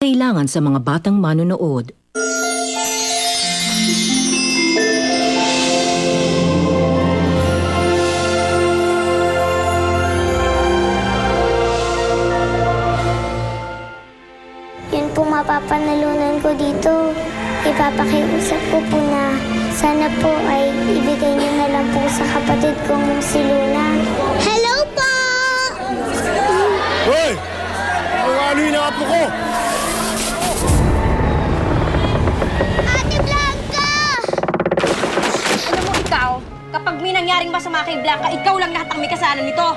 Kailangan sa mga batang manonood. Yun po mapapanalunan ko dito. Ipapakiusap ko po na sana po ay ibigay niyo na lang po sa kapatid kong si Luna. Hello po! Hoy! Ano hinaapo ko? Ate Blanca! Alam mo ikaw, kapag may nangyaring masama kay Blanca, ikaw lang lahat ang may kasalanan nito.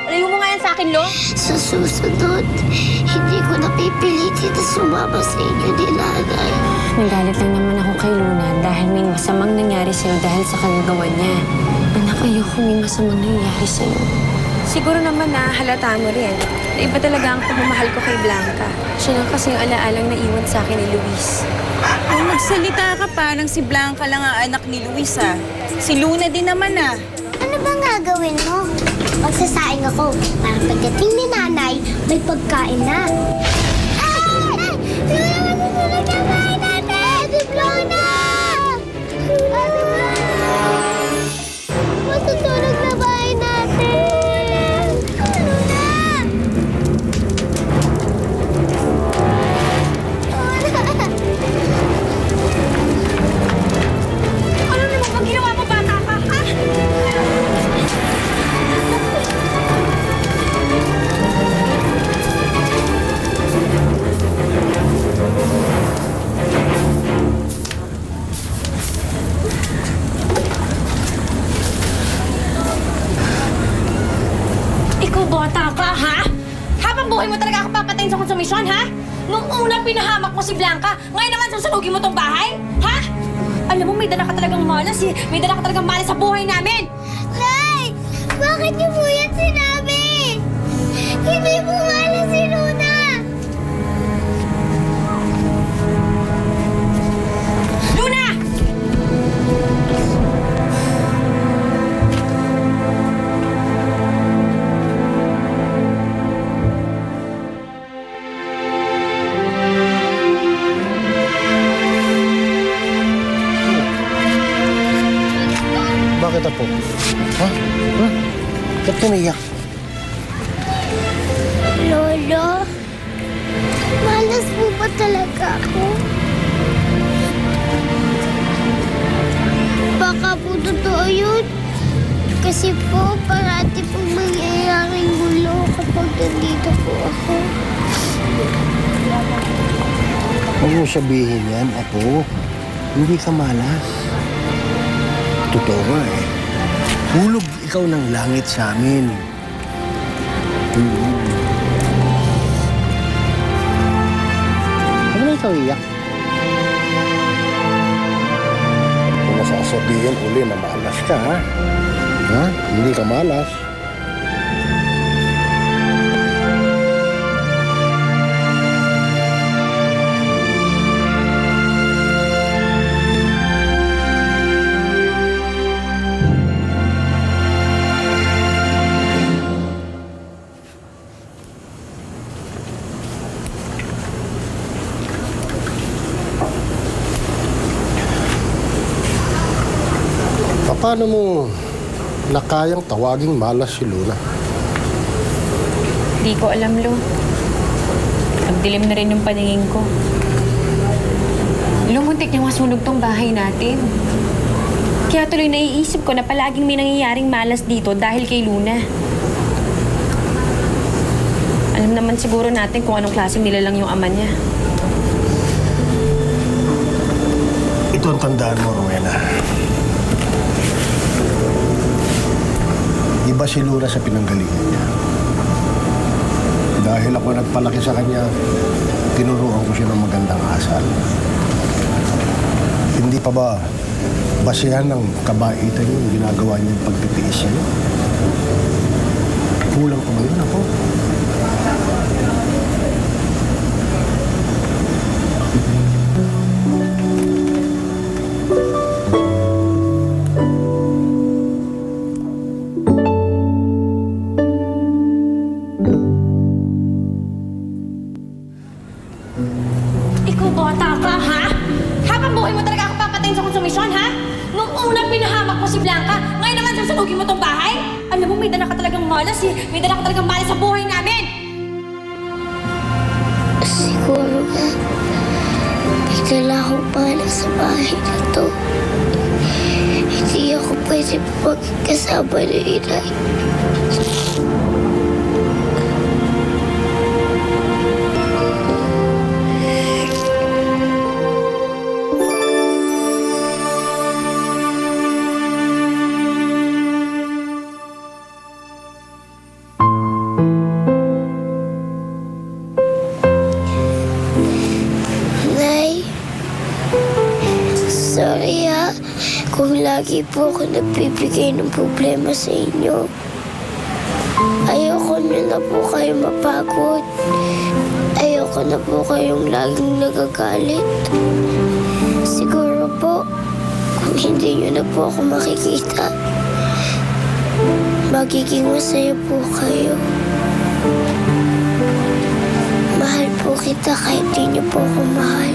Alayo mo nga yan sa akin, Lo. Sa susunod, hindi ko napipilitin na sumama sa inyo ni Nanay. Nagalit lang naman ako kay Luna dahil may masamang nangyari sa'yo dahil sa kagagawa niya. Anak, ayoko may masamang nangyari sa'yo. Siguro naman nahalata mo rin na iba talaga ang pagmamahal ko kay Blanca. Siya lang kasi yung alaalang naiwan sa akin ni Luis. Kung magsalita ka, parang si Blanca lang ang anak ni Luis, ah. Si Luna din naman, ah. Ano bang gagawin mo? Magsasaing ako para pagdating ni Nanay, may pagkain na. Ah! Luna, masusunod na bahay natin! Si Luna! Masusunod na bahay natin! Luna! Ano naman pag ginawa mo, bata ka, ha? Ikaw, bata ka, ha? Habang buhay mo talaga ako papatayin sa konsumisyon, ha? Nung una pinahamak mo si Blanca, ngayon naman susunugin mo tong bahay? Ha? Alam mo, may dala ka talagang malas, eh. May dala ka talagang malas sa buhay namin! Nay! Bakit niyo po yan sinabi? Hindi po malas si Luna! Luna! Bakit ako? Ha? Ha? Ba't ka naiyak? Lolo, malas po ba talaga ako? Baka po totoo yun. Kasi po, parati pong mangyayaring gulo kapag nandito po ako. Huwag mo sabihin yan, Apo. Hindi ka malas. Totoo nga eh. Hulog ikaw ng langit sa amin. Ano na ikaw iyak? Kung nasasabihin uli na malas ka, ha? Ha? Hindi ka malas. Paano mo nakayang tawaging malas si Luna? Hindi ko alam, Lo. Nagdilim na rin yung paningin ko. Lumuntik niya masunog tong bahay natin. Kaya tuloy naiisip ko na palaging may nangyayaring malas dito dahil kay Luna. Alam naman siguro natin kung anong klaseng nilalang yung ama niya. Ito ang tandaan mo, Rowena. Iba si Luna sa pinanggalingan niya. Dahil ako nagpalaki sa kanya, tinuruan ko siya ng magandang asal. Hindi pa ba basehan ng kabaitan yung ginagawa niyang pagtitiis sa'yo? Kulang pa ba yun ako? Bata ka, ha? Habang buhay mo talaga ako papatayin sa konsumisyon, ha? Nung una pinahamak mo si Blanca, ngayon naman susunugin mo tong bahay? Alam mo, may dala ka talagang malas, eh. May dala ka talagang malas sa buhay namin! Siguro nga, may dala akong pala sa bahay na to. Hindi ako pwede magkasama na inay. Nay, sorry ha, kung lagi po ako nagbibigay ng problema sa inyo. Ayoko na po kayo mapagod. Ayoko na po kayong laging nagagalit. Siguro po, kung hindi nyo na po ako makikita, magiging masaya po kayo. Mahal po kita kahit di niyo po ako mahal.